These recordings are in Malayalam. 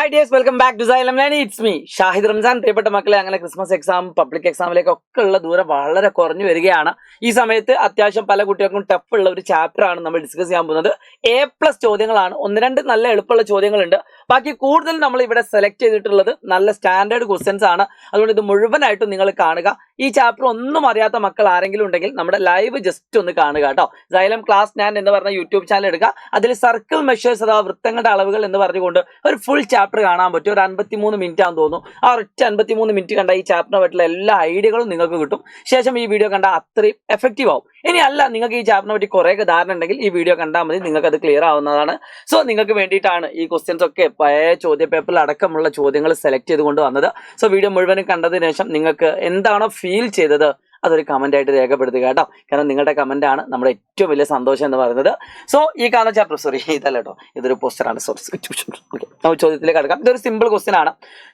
Hi dears, welcome back to Xylem Learning. It's me, Shahid Ramzan. പ്രിയപ്പെട്ട മക്കളെ, അങ്ങനെ ക്രിസ്മസ് എക്സാം, പബ്ലിക് എക്സാമിലേക്കൊക്കെ ഉള്ള ദൂരം വളരെ കുറഞ്ഞു വരികയാണ്. ഈ സമയത്ത് അത്യാവശ്യം പല കുട്ടികൾക്കും ടഫ് ഉള്ള ഒരു ചാപ്റ്റർ ആണ് നമ്മൾ ഡിസ്കസ് ചെയ്യാൻ പോകുന്നത്. A+ ചോദ്യങ്ങളാണ്. ഒന്ന് രണ്ട് നല്ല എളുപ്പമുള്ള ചോദ്യങ്ങളുണ്ട്. ബാക്കി കൂടുതൽ നമ്മൾ ഇവിടെ സെലക്ട് ചെയ്തിട്ടുള്ളത് നല്ല സ്റ്റാൻഡേർഡ് ക്വസ്റ്റ്യൻസ് ആണ്. അതുകൊണ്ട് ഇത് മുഴുവനായിട്ടും നിങ്ങൾ കാണുക. ഈ ചാപ്റ്റർ ഒന്നും അറിയാത്ത മക്കൾ ആരെങ്കിലും ഉണ്ടെങ്കിൽ നമ്മുടെ ലൈവ് ജസ്റ്റ് ഒന്ന് കാണുക കേട്ടോ. Xylem ക്ലാസ് 9 എന്ന് പറഞ്ഞ യൂട്യൂബ് ചാനൽ എടുക്കുക. അതിൽ സർക്കിൾ മെഷേഴ്സ് അഥവാ വൃത്തങ്ങളുടെ അളവുകൾ എന്ന് പറഞ്ഞുകൊണ്ട് ഒരു ഫുൾ ചാപ്റ്റർ കാണാൻ പറ്റും. ഒരു 53 മിനിറ്റ് ആണെന്ന് തോന്നുന്നു. ആ ഒറ്റ 53 മിനിറ്റ് കണ്ട ഈ ചാപ്റ്ററിനെ പറ്റിയുള്ള എല്ലാ ഐഡിയകളും നിങ്ങൾക്ക് കിട്ടും. ശേഷം ഈ വീഡിയോ കണ്ടാൽ അത്രയും എഫക്റ്റീവ് ആവും. ഇനി അല്ല, നിങ്ങൾക്ക് ഈ ചാപ്റ്ററിനെ പറ്റി കുറേ ധാരണ ഉണ്ടെങ്കിൽ ഈ വീഡിയോ കണ്ടാൽ മതി, നിങ്ങൾക്ക് അത് ക്ലിയർ ആവുന്നതാണ്. സോ നിങ്ങൾക്ക് വേണ്ടിയിട്ടാണ് ഈ ക്വസ്റ്റ്യൻസ് ഒക്കെ പഴയ ചോദ്യ പേപ്പറിൽ അടക്കമുള്ള ചോദ്യങ്ങൾ സെലക്ട് ചെയ്തുകൊണ്ട് വന്നത്. സോ വീഡിയോ മുഴുവനും കണ്ടതിന് ശേഷം നിങ്ങൾക്ക് എന്താണോ ഫീൽ ചെയ്തത് അതൊരു കമന്റ് ആയിട്ട് രേഖപ്പെടുത്തുക കേട്ടോ. കാരണം നിങ്ങളുടെ കമന്റ് ആണ് നമ്മുടെ ഏറ്റവും വലിയ സന്തോഷം എന്ന് പറയുന്നത്. സോ ഈ കാണുന്ന ചാപ്റ്റർ, സോറി ഇതല്ല കേട്ടോ, ഇതൊരു പോസ്റ്ററാണ്. സോറി, ഓക്കെ, നമുക്ക് ചോദ്യത്തിലേക്ക് കടക്കാം. ഇതൊരു സിമ്പിൾ ക്വസ്റ്റ്യൻ ആണ്.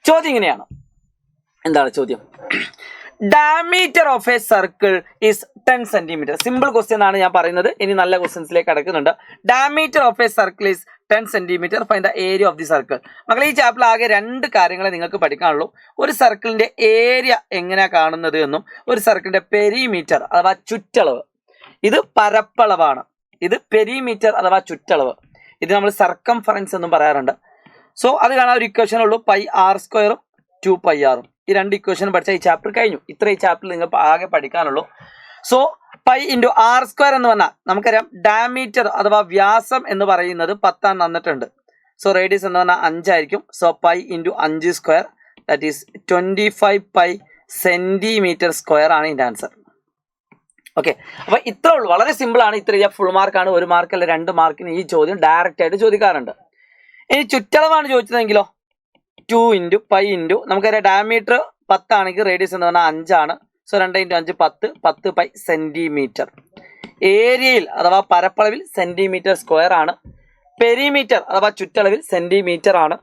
ചോദ്യം ഇങ്ങനെയാണ്. എന്താണ് ചോദ്യം? Diameter of a circle is 10 centimetre. Simple question ആണ് ഞാൻ പറയുന്നത്. ഇനി നല്ല ക്വസ്റ്റ്യൻസിലേക്ക് കടക്കുന്നുണ്ട്. Diameter of a circle is 10 centimetre. Find the area of the circle. മക്കളെ, ഈ ചാപ്റ്ററിൽ ആകെ രണ്ട് കാര്യങ്ങളെ നിങ്ങൾക്ക് പഠിക്കാനുള്ളൂ. ഒരു സർക്കിളിന്റെ ഏരിയ എങ്ങനെയാ കാണുന്നത് എന്നും ഒരു സർക്കിളിന്റെ പെരിമീറ്റർ അഥവാ ചുറ്റളവ്. ഇത് പരപ്പളവാണ്. ഇത് പെരിമീറ്റർ അഥവാ ചുറ്റളവ്. ഇത് നമ്മൾ സർക്കംഫറൻസ് എന്നും പറയാറുണ്ട്. സോ അത് കാണാൻ ഒരു ഇക്വേഷൻ ഉള്ളൂ. πr² 2πr. ഈ രണ്ട് ഇക്വേഷൻ പഠിച്ചാൽ ഈ ചാപ്റ്റർ കഴിഞ്ഞു. ഇത്ര ഈ ചാപ്റ്ററിൽ നിങ്ങൾ ആകെ പഠിക്കാനുള്ളൂ. സോ π × r² എന്ന് പറഞ്ഞാൽ നമുക്കറിയാം ഡയമീറ്റർ അഥവാ വ്യാസം എന്ന് പറയുന്നത് 10 തന്നിട്ടുണ്ട്. സോ റേഡിയസ് എന്ന് പറഞ്ഞാൽ 5 ആയിരിക്കും. So π × 5² that is 25 π centimetre square ആണ് ഇതിന്റെ ആൻസർ. ഓക്കെ, അപ്പൊ ഇത്രേ ഉള്ളൂ. വളരെ സിമ്പിൾ ആണ്. ഇത്ര ഫുൾ മാർക്കാണ്. 1 മാർക്കല്ല 2 മാർക്കിന് ഈ ചോദ്യം ഡയറക്റ്റ് ആയിട്ട് ചോദിക്കാറുണ്ട്. ഇനി ചുറ്റളവാണ് ചോദിച്ചതെങ്കിലോ 2 × π × നമുക്കറിയാം ഡയമീറ്റർ 10 ആണെങ്കിൽ റേഡിയസ് എന്ന് പറഞ്ഞാൽ 5 ആണ്. So 2 × 5 10 π centimetre. ഏരിയയിൽ അഥവാ പരപ്പളവിൽ സെന്റിമീറ്റർ സ്ക്വയർ ആണ്. പെരിമീറ്റർ അഥവാ ചുറ്റളവിൽ സെന്റിമീറ്റർ ആണ്.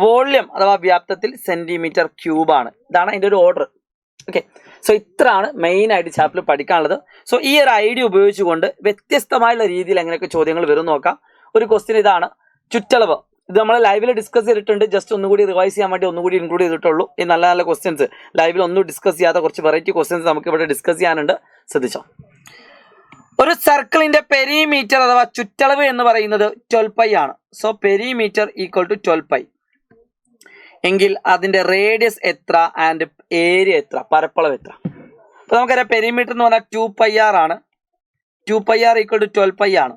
വോള്യം അഥവാ വ്യാപ്തത്തിൽ സെന്റിമീറ്റർ ക്യൂബ് ആണ്. ഇതാണ് അതിൻ്റെ ഒരു ഓർഡർ. ഓക്കെ, സോ ഇത്രയാണ് മെയിൻ ആയിട്ട് ചാപ്റ്ററിൽ പഠിക്കാനുള്ളത്. സോ ഈ ഒരു ഐഡിയ ഉപയോഗിച്ചുകൊണ്ട് വ്യത്യസ്തമായുള്ള രീതിയിൽ എങ്ങനെയൊക്കെ ചോദ്യങ്ങൾ വരും നോക്കാം. ഒരു ക്വസ്റ്റ്യൻ ഇതാണ്, ചുറ്റളവ്. ഇത് നമ്മൾ ലൈവിൽ ഡിസ്കസ് ചെയ്തിട്ടുണ്ട്. ജസ്റ്റ് ഒന്നുകൂടി റിവൈസ് ചെയ്യാൻ വേണ്ടി ഒന്നുകൂടി ഇൻക്ലൂഡ് ചെയ്തിട്ടുള്ളൂ. ഈ നല്ല നല്ല ക്വസ്റ്റ്യൻസ് ലൈവിൽ ഒന്നും ഡിസ്കസ് ചെയ്യാത്ത കുറച്ച് വെറൈറ്റി ക്വസ്റ്റ്യൻസ് നമുക്ക് ഇവിടെ ഡിസ്കസ് ചെയ്യാനുണ്ട്. ശ്രദ്ധിച്ചോ. ഒരു സർക്കിളിന്റെ പെരിമീറ്റർ അഥവാ ചുറ്റളവ് എന്ന് പറയുന്നത് 12 π ആണ്. സോ പെരിമീറ്റർ ഈക്വൽ ടു 12 π എങ്കിൽ അതിന്റെ റേഡിയസ് എത്ര ആൻഡ് ഏരിയ എത്ര, പരപ്പളവ് എത്ര? അപ്പൊ നമുക്കറിയാം പെരിമീറ്റർ എന്ന് പറഞ്ഞാൽ 2πr ആണ്. 2πr ഈക്വൽ ടു 12 π ആണ്.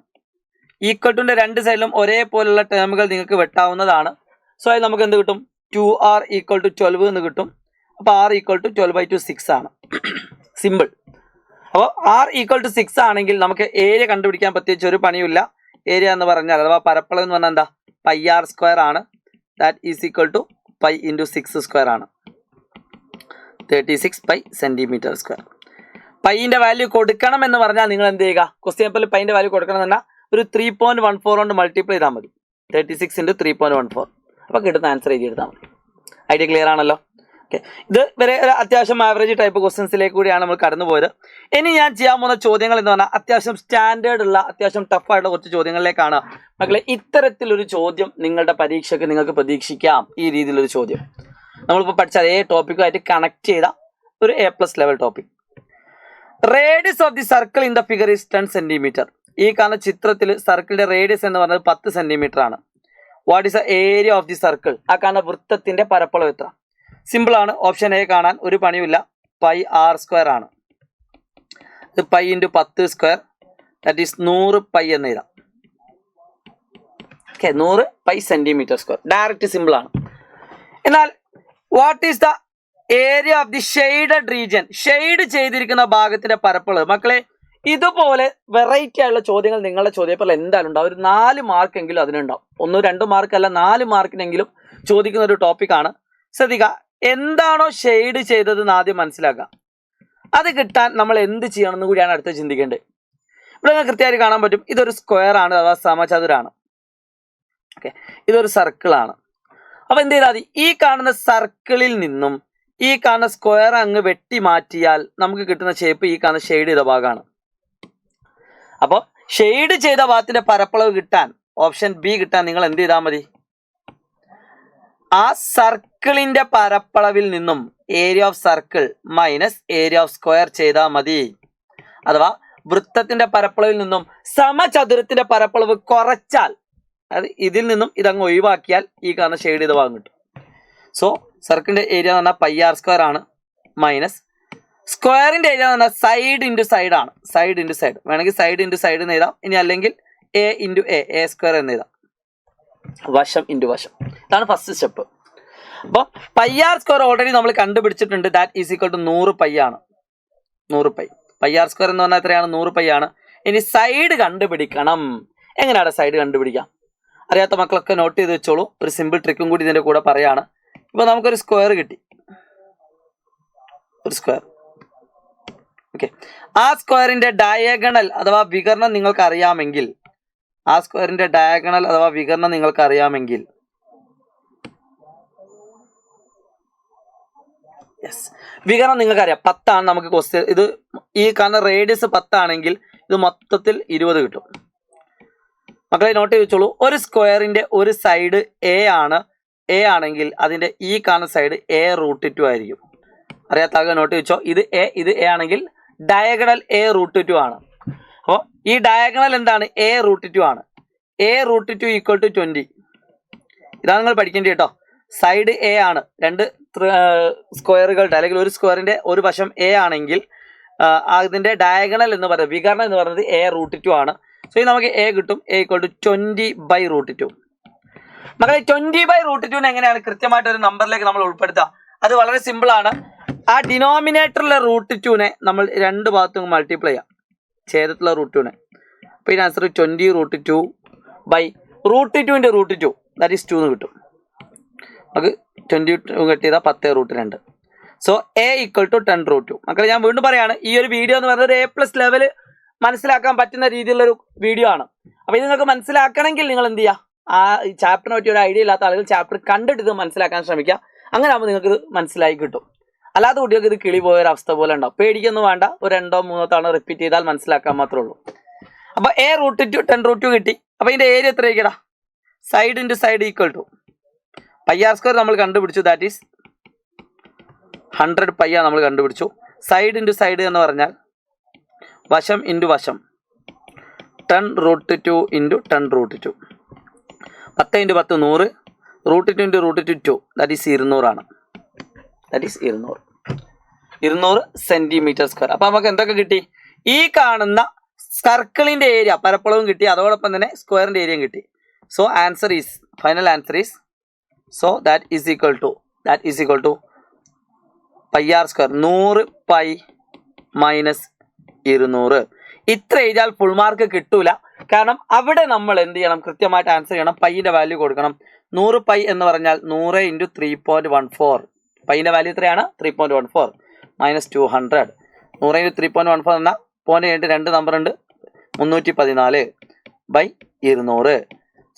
ഈക്വൽ ടുന്റെ രണ്ട് സൈഡിലും ഒരേപോലുള്ള ടേമുകൾ നിങ്ങൾക്ക് വെട്ടാവുന്നതാണ്. സോ അത് നമുക്ക് എന്ത് കിട്ടും? 2r ഈക്വൽ ടു 12 എന്ന് കിട്ടും. അപ്പോൾ r ഈക്വൽ ടു 12/2 6 ആണ്. സിമ്പിൾ. അപ്പോൾ r ഈക്വൽ ടു 6 ആണെങ്കിൽ നമുക്ക് ഏരിയ കണ്ടുപിടിക്കാൻ പ്രത്യേകിച്ച് ഒരു പണിയില്ല. ഏരിയ എന്ന് പറഞ്ഞാൽ അഥവാ പരപ്പളവ് എന്ന് പറഞ്ഞാൽ എന്താ? πr² ആണ്. ദാറ്റ് ഈസ് ഈക്വൽ ടു π × 6² ആണ്. 36 π സെന്റിമീറ്റർ സ്ക്വയർ. പൈൻ്റെ വാല്യൂ കൊടുക്കണം എന്ന് പറഞ്ഞാൽ നിങ്ങൾ എന്ത് ചെയ്യുക? ക്വസ്റ്റ്യൻ പേപ്പറിൽ പൈൻ്റെ വാല്യൂ കൊടുക്കണം എന്ന് പറഞ്ഞാൽ ഒരു 3.14 കൊണ്ട് മൾട്ടിപ്ലൈ ചെയ്താൽ മതി. 36 × 3.14. അപ്പോൾ കിട്ടുന്ന ആൻസർ എഴുതി എടുത്താൽ മതി. ഐഡിയ ക്ലിയർ ആണല്ലോ? ഓക്കെ, ഇത് വരെ ഒരു അത്യാവശ്യം ആവറേജ് ടൈപ്പ് ക്വസ്റ്റ്യൻസിലേക്ക് കൂടിയാണ് നമ്മൾ കടന്നു പോയത്. ഇനി ഞാൻ ചെയ്യാൻ പോകുന്ന ചോദ്യങ്ങൾ എന്ന് പറഞ്ഞാൽ അത്യാവശ്യം സ്റ്റാൻഡേർഡ് ഉള്ള അത്യാവശ്യം ടഫായിട്ടുള്ള കുറച്ച് ചോദ്യങ്ങളിലേക്കാണ്. മക്കളെ, ഇത്തരത്തിലൊരു ചോദ്യം നിങ്ങളുടെ പരീക്ഷയ്ക്ക് നിങ്ങൾക്ക് പ്രതീക്ഷിക്കാം. ഈ രീതിയിലൊരു ചോദ്യം നമ്മളിപ്പോൾ പഠിച്ച അതേ ടോപ്പിക്കുമായിട്ട് കണക്ട് ചെയ്ത ഒരു A+ level topic. Radius of the circle in the figure is 10 centimetre. ഈ കാണുന്ന ചിത്രത്തിൽ സർക്കിളിന്റെ റേഡിയസ് എന്ന് പറയുന്നത് 10 സെന്റിമീറ്റർ ആണ്. What is the area of the circle? ആ കാണുന്ന വൃത്തത്തിന്റെ പരപ്പളവ് എത്ര? സിമ്പിൾ ആണ്. ഓപ്ഷൻ എ കാണാൻ ഒരു പണിയുമില്ല. πr² ആണ്. ഇത് π × 10² ദാറ്റ് ഈസ് 100 π എന്ന് എഴുതാം. Okay, 100 π centimetre square. Direct simple ആണ്. എന്നാൽ what is the area of the shaded region? Shade ചെയ്തിരിക്കുന്ന ഭാഗത്തിന്റെ പരപ്പളവ്. മക്കളെ, ഇതുപോലെ വെറൈറ്റി ആയുള്ള ചോദ്യങ്ങൾ നിങ്ങളുടെ ചോദ്യപേപ്പറിൽ എന്തായാലും ഉണ്ടാവും. ഒരു 4 മാർക്കെങ്കിലും അതിനുണ്ടാവും. 1 2 മാർക്കല്ല, 4 മാർക്കിനെങ്കിലും ചോദിക്കുന്ന ഒരു ടോപ്പിക്കാണ്. ശ്രദ്ധിക്കുക, എന്താണോ ഷെയ്ഡ് ചെയ്തതെന്ന് ആദ്യം മനസ്സിലാക്കുക. അത് കിട്ടാൻ നമ്മൾ എന്ത് ചെയ്യണമെന്ന് കൂടിയാണ് അടുത്ത് ചിന്തിക്കേണ്ടത്. ഇവിടെ നിങ്ങൾക്ക് കൃത്യമായിട്ട് കാണാൻ പറ്റും. ഇതൊരു സ്ക്വയർ ആണ് അഥവാ സമചതുരാണ്. ഓക്കെ, ഇതൊരു സർക്കിളാണ്. അപ്പൊ എന്ത് ചെയ്താൽ മതി? ഈ കാണുന്ന സർക്കിളിൽ നിന്നും ഈ കാണുന്ന സ്ക്വയർ അങ്ങ് വെട്ടി മാറ്റിയാൽ നമുക്ക് കിട്ടുന്ന ഷേപ്പ് ഈ കാണുന്ന ഷെയ്ഡ് ചെയ്ത ഭാഗമാണ്. അപ്പോൾ ഷെയ്ഡ് ചെയ്ത ഭാഗത്തിന്റെ പരപ്പളവ് കിട്ടാൻ, ഓപ്ഷൻ ബി കിട്ടാൻ നിങ്ങൾ എന്ത് ചെയ്താൽ മതി? ആ സർക്കിളിന്റെ പരപ്പളവിൽ നിന്നും area of circle minus area of square ചെയ്താൽ മതി. അഥവാ വൃത്തത്തിന്റെ പരപ്പളവിൽ നിന്നും സമചതുരത്തിന്റെ പരപ്പളവ് കുറച്ചാൽ, അത് ഇതിൽ നിന്നും ഇതങ്ങ് ഒഴിവാക്കിയാൽ ഈ കാണുന്ന ഷെയ്ഡ് ചെയ്ത ഭാഗം കിട്ടും. സോ സർക്കിളിന്റെ ഏരിയ എന്ന് പറഞ്ഞാൽ പൈ ആർ സ്ക്വയർ ആണ്, മൈനസ് സ്ക്വയറിന്റെ ഏരിയ എന്ന് പറഞ്ഞാൽ സൈഡ് ഇൻറ്റു സൈഡ് ആണ്. സൈഡ് ഇൻറ്റു സൈഡ് വേണമെങ്കിൽ സൈഡ് ഇൻറ്റു സൈഡ് എന്ന് എഴുതാം, ഇനി അല്ലെങ്കിൽ എ ഇൻറ്റു എ സ്ക്വയർ എന്ന് എഴുതാം. വശം ഇൻറ്റു വശം, ഇതാണ് ഫസ്റ്റ് സ്റ്റെപ്പ്. അപ്പോൾ പൈ ആർ സ്ക്വയർ ഓൾറെഡി നമ്മൾ കണ്ടുപിടിച്ചിട്ടുണ്ട്. That is equal to 100 pi ആണ്. 100 പൈ. പൈ ആർ സ്ക്വയർ എന്ന് പറഞ്ഞാൽ എത്രയാണ്? 100 പൈ ആണ്. ഇനി സൈഡ് കണ്ടുപിടിക്കണം. എങ്ങനെയാണ് സൈഡ് കണ്ടുപിടിക്കാം? അറിയാത്ത മക്കളൊക്കെ നോട്ട് ചെയ്ത് വെച്ചോളൂ. ഒരു സിമ്പിൾ ട്രിക്കും കൂടി ഇതിന്റെ കൂടെ പറയാണ്. ഇപ്പൊ നമുക്കൊരു സ്ക്വയർ കിട്ടി, ഒരു സ്ക്വയർ. ഓക്കെ, ആ സ്ക്വയറിന്റെ ഡയഗണൽ അഥവാ വികർണം നിങ്ങൾക്ക് അറിയാമെങ്കിൽ, ആ സ്ക്വയറിന്റെ ഡയഗണൽ അഥവാ വികർണം നിങ്ങൾക്ക് അറിയാമെങ്കിൽ, വികരണം നിങ്ങൾക്ക് അറിയാം. 10 ആണ് നമുക്ക് ക്വസ്റ്റ്യൻ. ഇത് ഈ കാണുന്ന റേഡിയസ് 10 ആണെങ്കിൽ ഇത് മൊത്തത്തിൽ 20 കിട്ടും. മക്കളെ നോട്ട് ചെയ്ത് വെച്ചോളൂ. ഒരു സ്ക്വയറിന്റെ ഒരു സൈഡ് എ ആണ്, എ ആണെങ്കിൽ അതിന്റെ ഈ കാണുന്ന സൈഡ് A√2 ആയിരിക്കും. അറിയാത്ത ആകെ നോട്ട് വെച്ചോ. ഇത് എ ആണെങ്കിൽ ഡയഗണൽ A√2 ആണ്. അപ്പോൾ ഈ ഡയഗണൽ എന്താണ്? A√2 ആണ്. A√2 equal to 20. ഇതാണ് നിങ്ങൾ പഠിക്കേണ്ടത് കേട്ടോ. സൈഡ് എ ആണ്, രണ്ട് സ്ക്വയറുകളുടെ അല്ലെങ്കിൽ ഒരു സ്ക്വയറിന്റെ ഒരു വശം എ ആണെങ്കിൽ അതിന്റെ ഡയഗണൽ എന്ന് പറയുന്നത്, വികരണം എന്ന് പറയുന്നത് A√2 ആണ്. സോ ഇത് നമുക്ക് എ കിട്ടും. A equal to 20/√2. മക്കളെ 20/√2 എങ്ങനെയാണ് കൃത്യമായിട്ട് ഒരു നമ്പറിലേക്ക് നമ്മൾ ഉൾപ്പെടുത്തുക? അത് വളരെ സിമ്പിൾ ആണ്. ആ ഡിനോമിനേറ്ററിലെ √2 നമ്മൾ രണ്ട് ഭാഗത്തും മൾട്ടിപ്ലൈ ചെയ്യാം, ഛേദത്തിലുള്ള √2. അപ്പോൾ ഇതിന് ആൻസർ 20√2/√2 ദാറ്റ് ഈസ് 2 എന്ന് കിട്ടും. നമുക്ക് 22 കട്ട് ചെയ്താൽ 10√2. So A equal to 10√2. മക്കളെ ഞാൻ വീണ്ടും പറയാണ്, ഈ ഒരു വീഡിയോ എന്ന് പറയുന്നത് ഒരു A+ ലെവൽ മനസ്സിലാക്കാൻ പറ്റുന്ന രീതിയിലുള്ളൊരു വീഡിയോ ആണ്. അപ്പോൾ ഇത് നിങ്ങൾക്ക് മനസ്സിലാക്കണമെങ്കിൽ നിങ്ങൾ എന്ത് ചെയ്യുക? ആ ചാപ്റ്ററിനെ പറ്റി ഒരു ഐഡിയ ഇല്ലാത്ത ആളുകൾ ചാപ്റ്റർ കണ്ടിട്ട് ഇത് മനസ്സിലാക്കാൻ ശ്രമിക്കുക. അങ്ങനെ ആകുമ്പോൾ നിങ്ങൾക്ക് ഇത് മനസ്സിലായി കിട്ടും. അല്ലാത്ത കുട്ടികൾക്ക് ഇത് കിളി പോയൊരവസ്ഥ പോലെ ഉണ്ടാവും. പേടിക്കൊന്നും വേണ്ട, ഒരു 2-3 തവണ റിപ്പീറ്റ് ചെയ്താൽ മനസ്സിലാക്കാൻ മാത്രമേ ഉള്ളൂ. അപ്പോൾ A√2 10√2 കിട്ടി. അപ്പോൾ ഇതിൻ്റെ ഏരിയ എത്ര ആയിക്കടാ? Side into side equal to pi R square നമ്മൾ കണ്ടുപിടിച്ചു. ദാറ്റ് ഈസ് 100 പൈ നമ്മൾ കണ്ടുപിടിച്ചു. സൈഡ് ഇൻറ്റു സൈഡ് എന്ന് പറഞ്ഞാൽ വശം ഇൻറ്റു വശം 10√2 into 10√2. 10 into 10 100. √2 into √2 that is 200 ആണ്. That is 200 centimetre square. അപ്പോൾ നമുക്ക് എന്തൊക്കെ കിട്ടി? ഈ കാണുന്ന സർക്കിളിന്റെ ഏരിയ പരപ്പളവും കിട്ടി, അതോടൊപ്പം തന്നെ സ്ക്വയറിന്റെ ഏരിയയും കിട്ടി. So answer is, final answer is, so that is equal to pi R square 100 പൈ മൈനസ് 200. ഇത്ര എഴുതിയാൽ ഫുൾ മാർക്ക് കിട്ടൂല. കാരണം അവിടെ നമ്മൾ എന്ത് ചെയ്യണം? കൃത്യമായിട്ട് ആൻസർ ചെയ്യണം. പൈൻ്റെ വാല്യൂ കൊടുക്കണം. 100 പൈ എന്ന് പറഞ്ഞാൽ 100 ഇൻറ്റു 3.14. പൈൻ്റെ വാല്യൂ എത്രയാണ്? 3.14 മൈനസ് 200. 100 ഇൻറ്റു 3.14 എന്നാൽ പോയിന്റ് കഴിഞ്ഞിട്ട് 2 നമ്പർ ഉണ്ട്, 314/200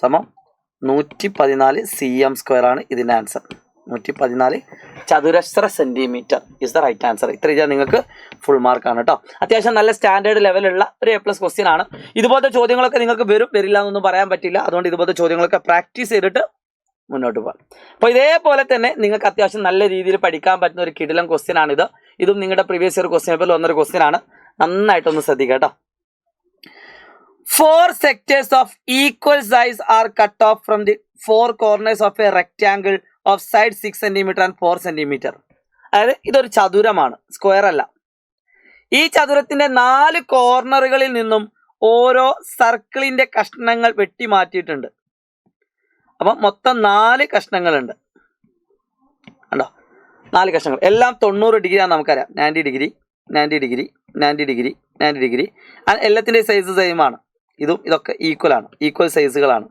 സമം 114 cm സ്ക്വയർ ആണ് ഇതിൻ്റെ ആൻസർ. 114 ചതുരശ്ര centimetre is the right answer. ഇത്ര ചെയ്താൽ നിങ്ങൾക്ക് ഫുൾ മാർക്കാണ് കേട്ടോ. അത്യാവശ്യം നല്ല സ്റ്റാൻഡേർഡ് ലെവലുള്ള ഒരു A+ ക്വസ്റ്റ്യൻ ആണ്. ഇതുപോലത്തെ ചോദ്യങ്ങളൊക്കെ നിങ്ങൾക്ക് വരില്ല എന്നൊന്നും പറയാൻ പറ്റില്ല. അതുകൊണ്ട് ഇതുപോലത്തെ ചോദ്യങ്ങളൊക്കെ പ്രാക്ടീസ് ചെയ്തിട്ട് മുന്നോട്ട് പോകാം. അപ്പോൾ ഇതേപോലെ തന്നെ നിങ്ങൾക്ക് അത്യാവശ്യം നല്ല രീതിയിൽ പഠിക്കാൻ പറ്റുന്ന ഒരു കിടിലം ക്വസ്റ്റ്യൻ ആണിത്. ഇതും നിങ്ങളുടെ പ്രീവിയസ് ഇയർ ക്വസ്റ്റ്യൻ പേപ്പറിൽ വന്നൊരു ക്വസ്റ്റ്യൻ ആണ്. നന്നായിട്ടൊന്ന് ശ്രദ്ധിക്കുക കേട്ടോ. 4 sectors of equal size are cut off from the 4 corners of a rectangle of side 6 cm and 4 cm. അതായത് ഇതൊരു ചതുരമാണ്, സ്ക്വയർ അല്ല. ഈ ചതുരത്തിന്റെ 4 കോർണറുകളിൽ നിന്നും ഓരോ സർക്കിളിന്റെ കഷ്ണങ്ങൾ വെട്ടി മാറ്റിയിട്ടുണ്ട്. അപ്പം മൊത്തം 4 കഷ്ണങ്ങളുണ്ട്. കണ്ടോ? 4 കഷ്ണങ്ങൾ എല്ലാം 90 ഡിഗ്രിയാണ് നമുക്കറിയാം. 90 ഡിഗ്രി 90 ഡിഗ്രി 90 ഡിഗ്രി 90 ഡിഗ്രി. എല്ലാത്തിൻ്റെ സൈസ് സെയിം ആണ്. ഇതൊക്കെ ഈക്വൽ ആണ്, ഈക്വൽ സൈസുകളാണ്.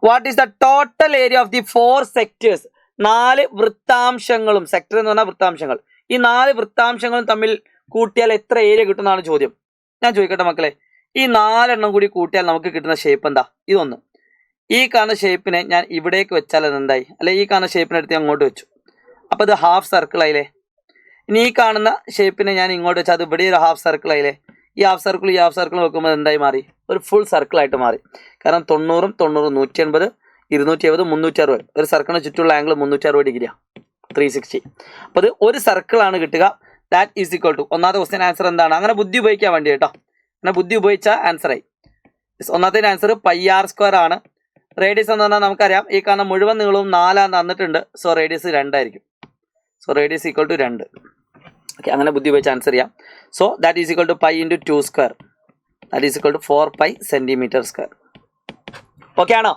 What is the total area of the 4 sectors? 4 വൃത്താംശങ്ങളും, സെക്ടർ എന്ന് പറഞ്ഞാൽ വൃത്താംശങ്ങൾ, ഈ 4 വൃത്താംശങ്ങളും തമ്മിൽ കൂട്ടിയാൽ എത്ര ഏരിയ കിട്ടുന്നതാണ് ചോദ്യം. ഞാൻ ചോദിക്കട്ടെ മക്കളെ, ഈ 4 എണ്ണം കൂടി കൂട്ടിയാൽ നമുക്ക് കിട്ടുന്ന ഷേപ്പ് എന്താ? ഇതൊന്ന്, ഈ കാണുന്ന ഷേപ്പിനെ ഞാൻ ഇവിടേക്ക് വെച്ചാൽ അതെന്തായി? അല്ലെ ഈ കാണുന്ന ഷേപ്പിനെ എടുത്ത് അങ്ങോട്ട് വെച്ചു, അപ്പോൾ ഇത് ഹാഫ് സർക്കിൾ ആയില്ലേ. ഇനി ഈ കാണുന്ന ഷേപ്പിനെ ഞാൻ ഇങ്ങോട്ട് വെച്ചാൽ അത് ഇവിടെ ഒരു ഹാഫ് സർക്കിൾ ആയില്ലേ. ഈ ഹാഫ് സർക്കിൾ വെക്കുമ്പോൾ എന്തായി മാറി? ഒരു ഫുൾ സർക്കിളായിട്ട് മാറി. കാരണം 90 180, 270 360. ഒരു സർക്കിളിന് ചുറ്റുള്ള ആംഗിൾ 360 ഡിഗ്രിയാണ്, 360. അപ്പോൾ അത് ഒരു സർക്കിളാണ് കിട്ടുക. ദാറ്റ് ഈസ് ഈക്വൽ ടു, ഒന്നാമത്തെ ക്വസ്റ്റ്യൻ ആൻസർ എന്താണ്? അങ്ങനെ ബുദ്ധി ഉപയോഗിക്കാൻ വേണ്ടി കേട്ടോ, അങ്ങനെ ബുദ്ധി ഉപയോഗിച്ചാൽ ആൻസറായി. ഒന്നാമത്തെ ആൻസർ πr² ആണ്. റേഡിയസ് എന്ന് പറഞ്ഞാൽ നമുക്കറിയാം, ഈ കാണുന്ന മുഴുവൻ നീളവും 4 തന്നിട്ടുണ്ട്. സോ റേഡിയസ് 2 ആയിരിക്കും. So radius equal to 2. Okay, അങ്ങനെ ബുദ്ധി ഉപയോഗിച്ച് ആൻസർ ചെയ്യാം. So that is equal to π × 2². That is equal to 4π cm². Okay ആണോ?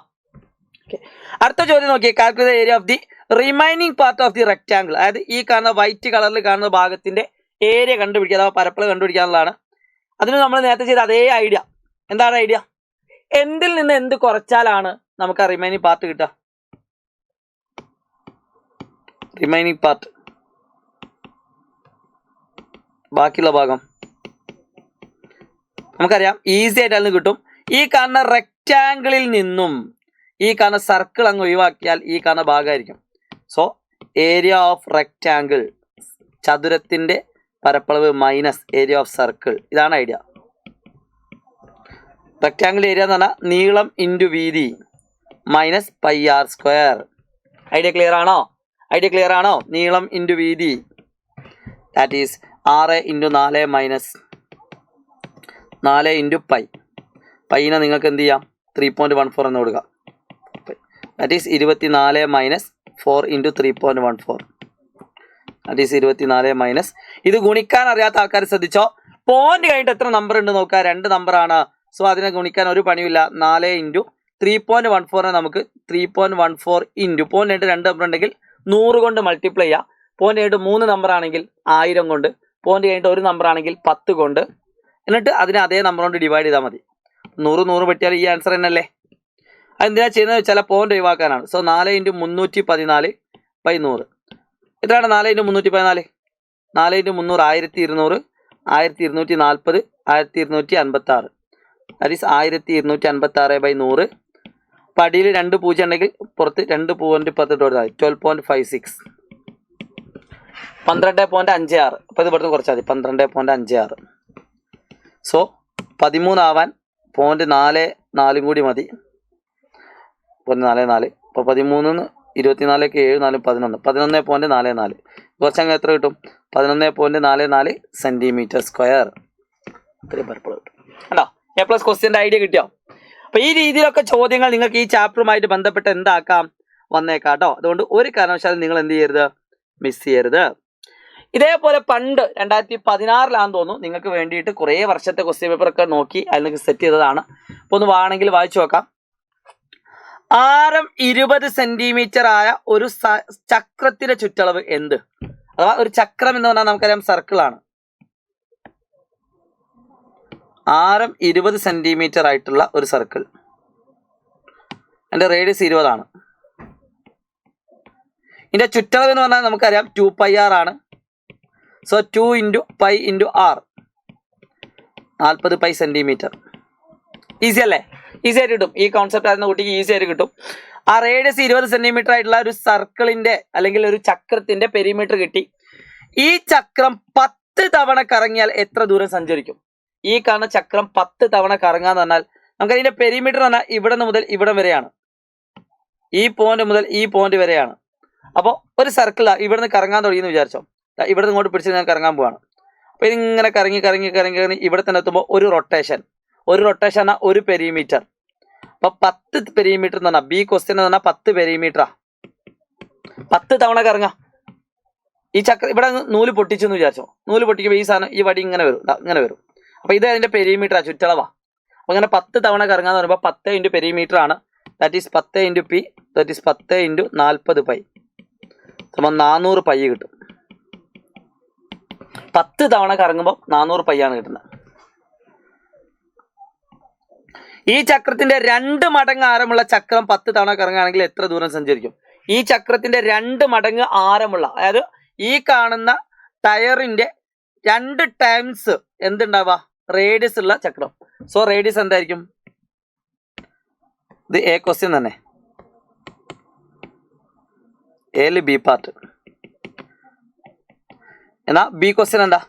ഓക്കെ, അടുത്ത ചോദ്യം നോക്കിയേ. Calculate area of the remaining part of the rectangle. അതായത് ഈ കാണുന്ന വൈറ്റ് കളറിൽ കാണുന്ന ഭാഗത്തിന്റെ ഏരിയ കണ്ടുപിടിക്കുക, അഥവാ പരപ്പളവ് കണ്ടുപിടിക്കാനുള്ളതാണ്. അതിന് നമ്മൾ നേരത്തെ ചെയ്ത അതേ ഐഡിയ. എന്താണ് ഐഡിയ? എന്തിൽ നിന്ന് എന്ത് കുറച്ചാലാണ് നമുക്ക് ആ റിമൈനിങ് പാർട്ട് കിട്ടുക? റിമൈനിങ് പാർട്ട്, ബാക്കിയുള്ള ഭാഗം നമുക്കറിയാം ഈസി ആയിട്ട് അതിന് കിട്ടും. ഈ കാണുന്ന റെക്റ്റാങ്കിളിൽ നിന്നും ഈ കാണുന്ന സർക്കിൾ അങ്ങ് ഒഴിവാക്കിയാൽ ഈ കാണുന്ന ഭാഗമായിരിക്കും. സോ ഏരിയ ഓഫ് റെക്റ്റാങ്കിൾ, ചതുരത്തിന്റെ പരപ്പളവ് മൈനസ് ഏരിയ ഓഫ് സർക്കിൾ. ഇതാണ് ഐഡിയ. റെക്റ്റാങ്കിൾ ഏരിയ എന്ന് പറഞ്ഞാൽ നീളം ഇൻറ്റു വീതി മൈനസ് πr². ഐഡിയ ക്ലിയർ ആണോ? ഐഡിയ ക്ലിയർ ആണോ? നീളം ഇൻറ്റു വീതി, ദാറ്റ് ഈസ് 6 × 4 മൈനസ് 4 × π. പൈനെ നിങ്ങൾക്ക് എന്ത് ചെയ്യാം? 3.14 എന്ന് കൊടുക്കാം. That is 24 minus 4 × 3.14. That is 24 minus, ഇത് ഗുണിക്കാൻ അറിയാത്ത ആൾക്കാർ ശ്രദ്ധിച്ചോ. പോയിന്റ് കഴിഞ്ഞിട്ട് എത്ര നമ്പർ ഉണ്ട് നോക്കുക? 2 നമ്പറാണ്. സോ അതിനെ ഗുണിക്കാൻ ഒരു പണിയില്ല. 4 × 3.14 നമുക്ക് 3.14 ഇൻറ്റു പോയിന്റ് കഴിഞ്ഞിട്ട് 2 നമ്പർ ഉണ്ടെങ്കിൽ 100 കൊണ്ട് മൾട്ടിപ്ലൈ ചെയ്യുക. പോയിന്റ് കഴിഞ്ഞിട്ട് 3 നമ്പർ ആണെങ്കിൽ 1000 കൊണ്ട്, പോയിന്റ് കഴിഞ്ഞിട്ട് ഒരു നമ്പർ ആണെങ്കിൽ 10 കൊണ്ട്, എന്നിട്ട് അതിനെ അതേ നമ്പർ കൊണ്ട് ഡിവൈഡ് ചെയ്താൽ മതി. 100 വെട്ടിയാൽ ഈ ആൻസർ തന്നെയല്ലേ? അതെന്തിനാ ചെയ്യുന്നത് വെച്ചാൽ പോയിന്റ് ഒഴിവാക്കാനാണ്. സോ 4 × 314/100. എത്രയാണ് 4 × 314? 4 × 300 1200, 1240, 1256. That is 1256/100. പടിയിൽ 2 പൂജ്യം ഉണ്ടെങ്കിൽ പുറത്ത് 2.10 കൊടുത്താൽ 12.56, 12.56. അപ്പോൾ ഇത് ഇവിടുന്ന് കുറച്ചാൽ മതി, 12.56. സോ 13 ആവാൻ 0.44 കൂടി മതി. 0.44. അപ്പോൾ 13 24 7 4 11, 11.44. കുറച്ചങ്ങ് എത്ര കിട്ടും? 11.44 cm². ഇത്രയും പരപ്പളവ് കിട്ടും. കണ്ടോ? A+ ക്വസ്റ്റ്യൻ്റെ ഐഡിയ കിട്ടിയോ? അപ്പോൾ ഈ രീതിയിലൊക്കെ ചോദ്യങ്ങൾ നിങ്ങൾക്ക് ഈ ചാപ്റ്ററുമായിട്ട് ബന്ധപ്പെട്ട് എന്താക്കാം? വന്നേക്കാം കേട്ടോ. അതുകൊണ്ട് ഒരു കാരണവശാലും നിങ്ങൾ എന്ത് ചെയ്യരുത്? മിസ് ചെയ്യരുത്. ഇതേപോലെ പണ്ട് 2016 തോന്നുന്നു നിങ്ങൾക്ക് വേണ്ടിയിട്ട് കുറേ വർഷത്തെ ക്വസ്റ്റ്യൻ പേപ്പറൊക്കെ നോക്കി അതിൽ നിങ്ങൾക്ക് സെറ്റ് ചെയ്തതാണ്. അപ്പോൾ ഒന്ന് വേണമെങ്കിൽ വായിച്ചു നോക്കാം. ആരം 20 സെന്റിമീറ്റർ ആയ ഒരു ചക്രത്തിന്റെ ചുറ്റളവ് എന്ത്? അഥവാ ഒരു ചക്രം എന്ന് പറഞ്ഞാൽ നമുക്കറിയാം സർക്കിളാണ്. ആരം 20 സെന്റിമീറ്റർ ആയിട്ടുള്ള ഒരു സർക്കിൾ, അതിന്റെ റേഡിയസ് 20 ആണ്. ഇതിന്റെ ചുറ്റളവ് എന്ന് പറഞ്ഞാൽ നമുക്കറിയാം 2πr ആണ്. So 2 × π × r, 40π centimetre. ഈസി അല്ലേ? ഈസി ആയിട്ട് കിട്ടും. ഈ കോൺസെപ്റ്റ് ആയിരുന്ന കുട്ടിക്ക് ഈസി ആയിട്ട് കിട്ടും. ആ റേഡിയസ് 20 സെന്റിമീറ്റർ ആയിട്ടുള്ള ഒരു സർക്കിളിന്റെ അല്ലെങ്കിൽ ഒരു ചക്രത്തിന്റെ പെരിമീറ്റർ കിട്ടി. ഈ ചക്രം 10 തവണ കറങ്ങിയാൽ എത്ര ദൂരം സഞ്ചരിക്കും? ഈ കാണുന്ന ചക്രം 10 തവണ കറങ്ങാന്ന് പറഞ്ഞാൽ നമുക്ക് അതിന്റെ പെരിമീറ്റർ പറഞ്ഞാൽ ഇവിടെ മുതൽ ഇവിടം വരെയാണ്. ഈ പോയിന്റ് മുതൽ ഈ പോയിന്റ് വരെയാണ്. അപ്പോൾ ഒരു സർക്കിൾ ഇവിടുന്ന് കറങ്ങാൻ തുടങ്ങിയെന്ന് വിചാരിച്ചോ. ഇവിടെ ഇങ്ങോട്ട് പിടിച്ച് ഞാൻ കറങ്ങാൻ പോവാണ്. അപ്പോൾ ഇതിങ്ങനെ കറങ്ങി കറങ്ങി കറങ്ങി കറങ്ങി ഇവിടെ തന്നെ എത്തുമ്പോൾ ഒരു റൊട്ടേഷൻ എന്നാൽ ഒരു പെരിമീറ്റർ. അപ്പോൾ 10 പെരിമീറ്റർ എന്ന് പറഞ്ഞാൽ ബി ക്വസ്റ്റ്യൻ എന്ന് പറഞ്ഞാൽ 10 പെരിമീറ്ററാ. 10 തവണ കറങ്ങാം. ഈ ചക്രം ഇവിടെ നൂല് പൊട്ടിച്ചു എന്ന് വിചാരിച്ചോ. നൂല് പൊട്ടിക്കുമ്പോൾ ഈ സാധനം ഈ വടി ഇങ്ങനെ വരും, ഇങ്ങനെ വരും. അപ്പോൾ ഇത് അതിന്റെ പെരിമീറ്ററാ, ചുറ്റളവാ. അപ്പോൾ അങ്ങനെ 10 തവണ കറങ്ങാന്ന് പറയുമ്പോൾ 10 × പെരിമീറ്റർ ആണ്. That is 10 × p, that is 10 × 40π. അപ്പോൾ 400π കിട്ടും. 10 തവണ കറങ്ങുമ്പോൾ 400π ആണ് കിട്ടുന്നത്. ഈ ചക്രത്തിന്റെ 2 മടങ്ങ് ആരമുള്ള ചക്രം 10 തവണ കറങ്ങുകയാണെങ്കിൽ എത്ര ദൂരം സഞ്ചരിക്കും? ഈ ചക്രത്തിന്റെ 2 മടങ്ങ് ആരമുള്ള, അതായത് ഈ കാണുന്ന ടയറിന്റെ 2 ടൈംസ് എന്തുണ്ടാവുക? റേഡിയസ് ഉള്ള ചക്രം. സോ റേഡിയസ് എന്തായിരിക്കും? ഇത് എ ക്വസ്റ്റ്യൻ തന്നെ, എയിൽ ബി പാർട്ട്. എന്നാ ബി ക്വസ്റ്റ്യൻ എന്താ?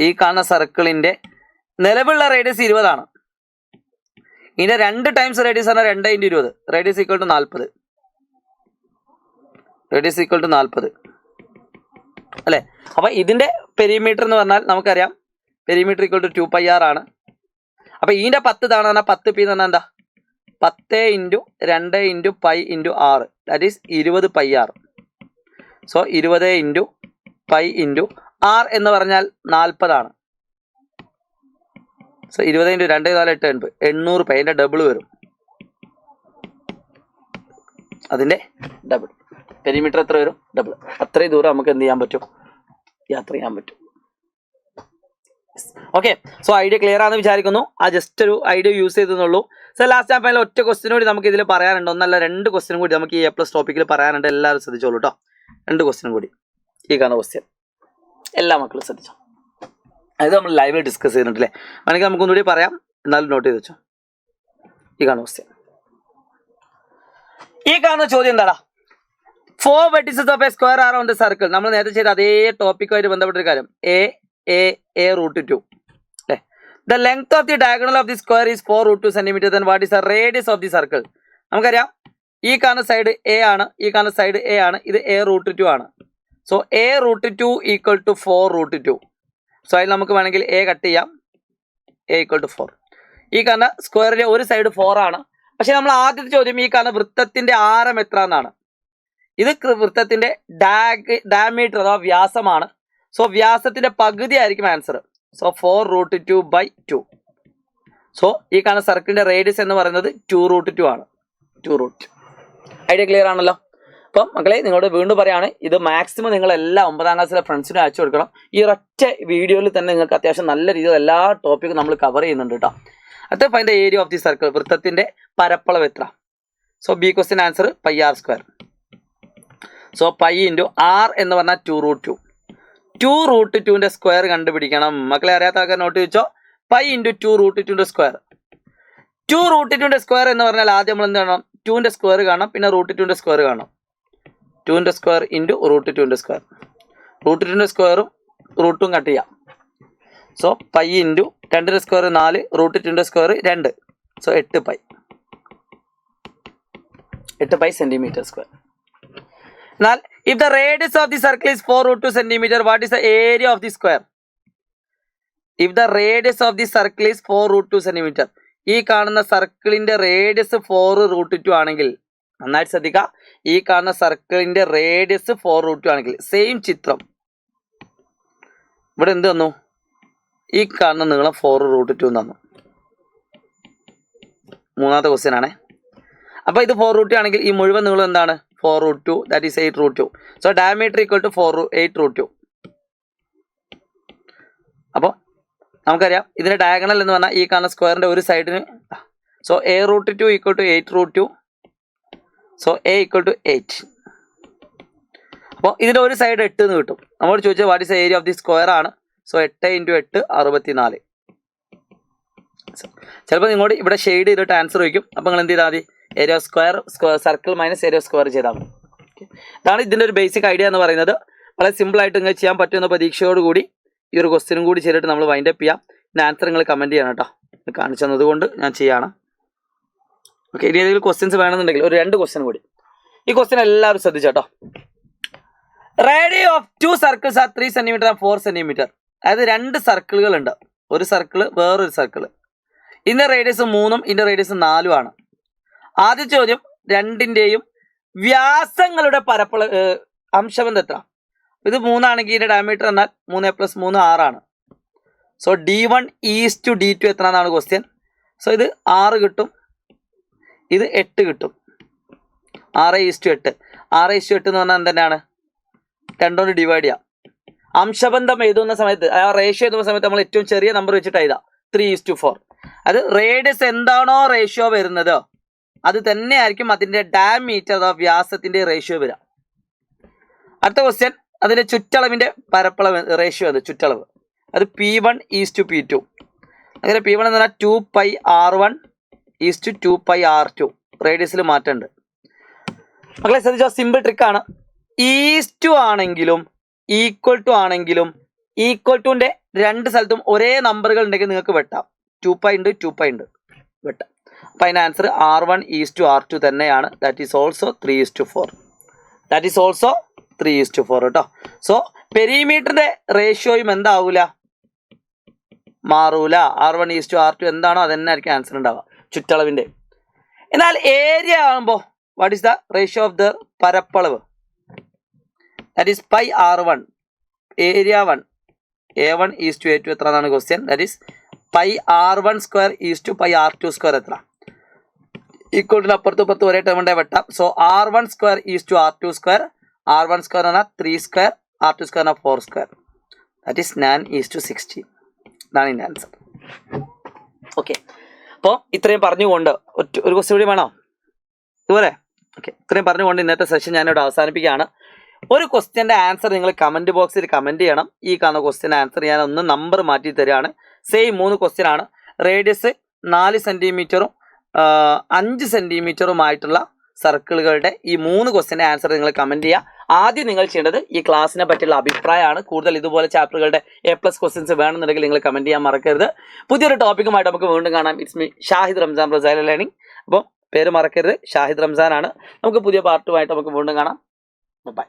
ഈ കാണുന്ന സർക്കിളിന്റെ നിലവിലുള്ള റേഡിയസ് 20 ആണ്. ഇതിന്റെ 2 ടൈംസ് റേഡിയസ് ആണ് 2 × 20. Radius equal to 40. Radius equal to 40 അല്ലേ? അപ്പൊ ഇതിന്റെ പെരിമീറ്റർ എന്ന് പറഞ്ഞാൽ നമുക്കറിയാം പെരിമീറ്റർ ഈക്വൽ ടു 2πr ആണ്. അപ്പൊ ഇതിന്റെ 10 തവണ പറഞ്ഞാൽ 10p എന്ന് പറഞ്ഞാൽ എന്താ? 10 × 2 × π × r, that is 20πr. So 20 × π × r എന്ന് പറഞ്ഞാൽ 40 ആണ്. സോ 20 × 2 4 8 80, 800π. അതിന്റെ ഡബിൾ വരും. അതിന്റെ ഡബിൾ പെരിമീറ്റർ എത്ര വരും? ഡബിൾ. അത്രയും ദൂരം നമുക്ക് എന്ത് ചെയ്യാൻ പറ്റും? യാത്ര ചെയ്യാൻ പറ്റും. ഓക്കെ, സോ ഐഡിയ ക്ലിയർ ആണെന്ന് വിചാരിക്കുന്നു. ആ ജസ്റ്റ് ഒരു ഐഡിയ യൂസ് ചെയ്തെന്നുള്ളൂ. സോ ലാസ്റ്റ് ആ ഫൈനൽ ഒറ്റ ക്വസ്റ്റ്യൻ കൂടി നമുക്ക് ഇതിൽ പറയാനുണ്ട്. ഒന്നല്ല 2 ക്വസ്റ്റ്യൻ കൂടി നമുക്ക് ഈ A+ ടോപ്പിക്കിൽ പറയാനുണ്ട്. എല്ലാവരും ശ്രദ്ധിച്ചോളൂ കേട്ടോ. 2 ക്വസ്റ്റ്യൻ കൂടി. ഈ കാണുന്ന ക്വസ്റ്റ്യൻ എല്ലാ മക്കളും ശ്രദ്ധിച്ചോ. അത് നമ്മൾ ലൈവിൽ ഡിസ്കസ് ചെയ്തിട്ടുണ്ടല്ലേ? വേണമെങ്കിൽ നമുക്കൊന്നുകൂടി പറയാം, എന്നാലും നോട്ട് ചെയ്ത് വെച്ചോ. ഈ കാണുന്ന ക്വസ്റ്റ്യൻ, ഈ കാണുന്ന ചോദ്യം എന്താടാ? 4 vertices of a square are on the circle. നമ്മൾ നേരത്തെ ചെയ്ത അതേ ടോപ്പിക്കുമായിട്ട് ബന്ധപ്പെട്ട ഒരു കാര്യം. a √2 അല്ലേ? The length of the diagonal of the square is 4 √2 cm. Then what is the radius of the circle? നമുക്കറിയാം ഈ കാണുന്ന സൈഡ് a ആണ്, ഈ കാണുന്ന സൈഡ് a ആണ്, ഇത് a √2 ആണ്. So a √2 equal to 4 √2. So അതിൽ നമുക്ക് വേണമെങ്കിൽ a കട്ട് ചെയ്യാം. a equal to 4. ഈ കാണുന്ന സ്ക്വയറിലെ ഒരു സൈഡ് 4 ആണ്. പക്ഷെ നമ്മൾ ആദ്യത്തെ ചോദ്യം ഈ കാണുന്ന വൃത്തത്തിന്റെ ആരം എത്ര എന്നാണ്. ഇത് വൃത്തത്തിന്റെ ഡയമീറ്റർ അഥവാ വ്യാസമാണ്. സോ വ്യാസത്തിന്റെ പകുതി ആയിരിക്കും ആൻസർ. സോ 4 √2/2. സോ ഈ കാണുന്ന സർക്കിളിന്റെ റേഡിയസ് എന്ന് പറയുന്നത് 2 √2 ആണ്. 2 √2. ഐഡിയ ക്ലിയർ ആണല്ലോ? അപ്പം മക്കളെ നിങ്ങളോട് വീണ്ടും പറയാണ്, ഇത് മാക്സിമം നിങ്ങൾ എല്ലാ 9ാം ക്ലാസ്സിലെ ഫ്രണ്ട്സിനും അയച്ചു കൊടുക്കണം. ഈ ഒരൊറ്റ വീഡിയോയിൽ തന്നെ നിങ്ങൾക്ക് അത്യാവശ്യം നല്ല രീതിയിൽ എല്ലാ ടോപ്പിക്കും നമ്മൾ കവർ ചെയ്യുന്നുണ്ട് കേട്ടോ. അടുത്ത find the area of the circle. വൃത്തത്തിന്റെ പരപ്പളവ് എത്ര? So b question answer πr². സോ π × r എന്ന് പറഞ്ഞാൽ 2 √2. 2 √2ന്റെ സ്ക്വയർ കണ്ടുപിടിക്കണം. മക്കളെ അറിയാത്ത ആൾക്കാർ നോട്ട് വെച്ചോ. π × 2 √2ന്റെ സ്ക്വയർ. 2 √2ന്റെ സ്ക്വയർ എന്ന് പറഞ്ഞാൽ ആദ്യം നമ്മൾ എന്ത് ചെയ്യണം? 2ന്റെ സ്ക്വയർ കാണണം, പിന്നെ √2ന്റെ സ്ക്വയർ കാണണം. 2ന്റെ സ്ക്വയർ × √2ന്റെ സ്ക്വയർ. √2ന്റെ സ്ക്വയറും റൂട്ടും കട്ട് ചെയ്യാം. സോ π × 2ന്റെ സ്ക്വയർ 4, √2ന്റെ സ്ക്വയർ 2. സോ 8π. 8π centimetre square. എന്നാൽ if the radius of the circle is 4 √2 cm, what is the area of the square? If the radius of the circle is 4 √2 cm, ഈ കാണുന്ന സർക്കിളിന്റെ റേഡിയസ് 4 √2 ആണെങ്കിൽ, നന്നായിട്ട് ശ്രദ്ധിക്കുക, ഈ കാണുന്ന സർക്കിളിന്റെ റേഡിയസ് 4 √2 ആണെങ്കിൽ സെയിം ചിത്രം ഇവിടെ എന്ത് തന്നു? ഈ കാണുന്ന നീളം 4 √2 തന്നു. മൂന്നാമത്തെ ക്വസ്റ്റ്യൻ ആണേ. അപ്പൊ ഇത് 4 √2 ആണെങ്കിൽ ഈ മുഴുവൻ നീളം എന്താണ്? 4 √2, that is 8 √2. So diameter equal to 8 √2. അപ്പോൾ നമുക്കറിയാം ഇതിന്റെ ഡയഗണൽ എന്ന് പറഞ്ഞാൽ ഈ കാണുന്ന സ്ക്വയറിന്റെ ഒരു സൈഡിന്. So a √2 equal to 8 √2. So a equal to 8. അപ്പോൾ ഇതിന്റെ ഒരു സൈഡ് 8 എന്ന് കിട്ടും. നമ്മളോട് ചോദിച്ചത് what is the area of the square ആണ്. സോ 8 × 8 64. ചിലപ്പോൾ നിങ്ങളോട് ഇവിടെ ഷെയ്ഡ് ചെയ്തിട്ട് ആൻസർ വയ്ക്കും. അപ്പോൾ നിങ്ങൾ എന്ത് ചെയ്താൽ മതി? Area of square circle minus area of square ചെയ്താൽ മതി. ഇതാണ് ഇതിൻ്റെ ഒരു ബേസിക് ഐഡിയ എന്ന് പറയുന്നത്. വളരെ സിമ്പിൾ ആയിട്ട് നിങ്ങൾ ചെയ്യാൻ പറ്റുമെന്ന പ്രതീക്ഷയോടുകൂടി ഈ ഒരു ക്വസ്റ്റ്യനും കൂടി ചെയ്തിട്ട് നമ്മൾ വൈൻഡ് അപ്പ് ചെയ്യാം. ഇതിന് ആൻസർ നിങ്ങൾ കമൻറ്റ് ചെയ്യണം കേട്ടോ. കാണിച്ചു തന്നതുകൊണ്ട് ഞാൻ ചെയ്യാണ്. ഓക്കെ, ഇനി ഏതെങ്കിലും ക്വസ്റ്റ്യൻസ് വേണമെന്നുണ്ടെങ്കിൽ ഒരു 2 ക്വസ്റ്റ്യൻ കൂടി. ഈ ക്വസ്റ്റ്യൻ എല്ലാവരും ശ്രദ്ധിച്ചോട്ടോ. Radii of 2 circles are 3 cm and 4 cm. അതായത് 2 സർക്കിളുകൾ ഉണ്ട്. ഒരു സർക്കിൾ വേറൊരു സർക്കിൾ. ഇതിന്റെ റേഡിയസ് 3ഉം ഇതിന്റെ റേഡിയസ് 4ഉം ആണ്. ആദ്യ ചോദ്യം രണ്ടിന്റെയും വ്യാസങ്ങളുടെ അംശബന്ധം എത്ര? ഇത് 3 ആണെങ്കിൽ ഇതിന്റെ ഡയമീറ്റർ എന്നാൽ 3 + 3 6 ആണ്. സോ D1 ഈസ് D2 എത്ര എന്നാണ് ക്വസ്റ്റ്യൻ. സോ ഇത് 6 കിട്ടും, ഇത് 8 കിട്ടും. 6:8. 6:8 എന്ന് പറഞ്ഞാൽ എന്താണ്? 2 കൊണ്ട് ഡിവൈഡ് ചെയ്യാം. അംശബന്ധം എഴുതുന്ന സമയത്ത്, ആ റേഷ്യോ എഴുതുന്ന സമയത്ത് നമ്മൾ ഏറ്റവും ചെറിയ നമ്പർ വെച്ചിട്ട് എഴുതാം. 3:4. അത് റേഡിയസ് എന്താണോ റേഷ്യോ വരുന്നത് അത് തന്നെ ആയിരിക്കും അതിന്റെ ഡയമീറ്റർ അഥവാ വ്യാസത്തിന്റെ റേഷ്യോ വരിക. അടുത്ത ക്വസ്റ്റ്യൻ, അതിന്റെ ചുറ്റളവിന്റെ പരപ്പളവ് റേഷ്യോ, അത് ചുറ്റളവ്, അത് P1 ഈസ് P2. അങ്ങനെ P1 എന്ന് പറഞ്ഞാൽ 2πr1 ഈസ് 2πr2. റേഡിയസിൽ മാറ്റമുണ്ട്. മക്കളെ ശ്രദ്ധിച്ചോ, സിമ്പിൾ ട്രിക്കാണ്. ഈസ് ടു ആണെങ്കിലും ഈക്വൽ ടു ആണെങ്കിലും ഈക്വൽ ടുന്റെ രണ്ട് സ്ഥലത്തും ഒരേ നമ്പറുകൾ ഉണ്ടെങ്കിൽ നിങ്ങൾക്ക് വെട്ടാം. 2π ഉണ്ട് 2π ഉണ്ട് വെട്ടാം. അപ്പം അതിൻ്റെ answer R1 is to R2 തന്നെയാണ്. That is also 3:4. That is also 3:4 കേട്ടോ. സോ പെരിമീറ്ററിന്റെ റേഷ്യോയും എന്താവൂല, മാറൂല. R1 ഈസ് ടു R2 എന്താണോ അത് തന്നെ ആയിരിക്കും ആൻസർ ഉണ്ടാവുക ചുറ്റളവിൻ്റെ. എന്നാൽ ഏരിയ ആകുമ്പോൾ what is the ratio of the പരപ്പളവ്? That is pi R1. Area 1 A1 is to A2 എത്ര എന്നാണ് question. That is pi R1 square is to pi R2 square എത്ര? ഈക്വലിന് അപ്പുറത്തും ഇപ്പുറത്തും ഒരേ ടേം ഉണ്ടായി വെട്ടാം. So R1 square is to R2 square. R1 square പറഞ്ഞാൽ 3 സ്ക്വയർ, R2 സ്ക്വയർ പറഞ്ഞാൽ 4 square. That is 9 is to 16. ഇതാണ് ഇതിൻ്റെ ആൻസർ. ഓക്കെ, അപ്പോൾ ഇത്രയും പറഞ്ഞുകൊണ്ട് ഒരു ക്വസ്റ്റ്യൻ കൂടി വേണോ ഇതുപോലെ? ഓക്കെ, ഇത്രയും പറഞ്ഞുകൊണ്ട് ഇന്നത്തെ സെഷൻ ഞാനിവിടെ അവസാനിപ്പിക്കുകയാണ്. ഒരു ക്വസ്റ്റ്യൻ്റെ ആൻസർ നിങ്ങൾ കമൻറ്റ് ബോക്സിൽ കമൻറ്റ് ചെയ്യണം. ഈ കാണുന്ന ക്വസ്റ്റ്യൻ ആൻസർ ഞാൻ ഒന്ന് നമ്പർ മാറ്റി തരികയാണ്. സെയിം 3 ക്വസ്റ്റ്യൻ ആണ്. റേഡിയസ് 4 സെൻറ്റിമീറ്ററും 5 സെൻറ്റിമീറ്ററുമായിട്ടുള്ള സർക്കിളുകളുടെ ഈ 3 ക്വസ്റ്റ്യൻ്റെ ആൻസർ നിങ്ങൾ കമൻറ്റ് ചെയ്യുക. ആദ്യം നിങ്ങൾ ചെയ്യേണ്ടത് ഈ ക്ലാസ്സിനെ പറ്റിയുള്ള അഭിപ്രായമാണ്. കൂടുതൽ ഇതുപോലെ ചാപ്റ്ററുകളുടെ A+ ക്വസ്റ്റ്യൻസ് വേണമെന്നുണ്ടെങ്കിൽ നിങ്ങൾ കമൻറ്റ് ചെയ്യാൻ മറക്കരുത്. പുതിയൊരു ടോപ്പിക്കുമായിട്ട് നമുക്ക് വീണ്ടും കാണാം. It's me Shahid Ramzan Rasail learning. അപ്പോൾ പേര് മറക്കരുത്, ഷാഹിദ് റംസാൻ ആണ്. നമുക്ക് പുതിയ പാർട്ടുമായിട്ട് നമുക്ക് വീണ്ടും കാണാം. ബൈ.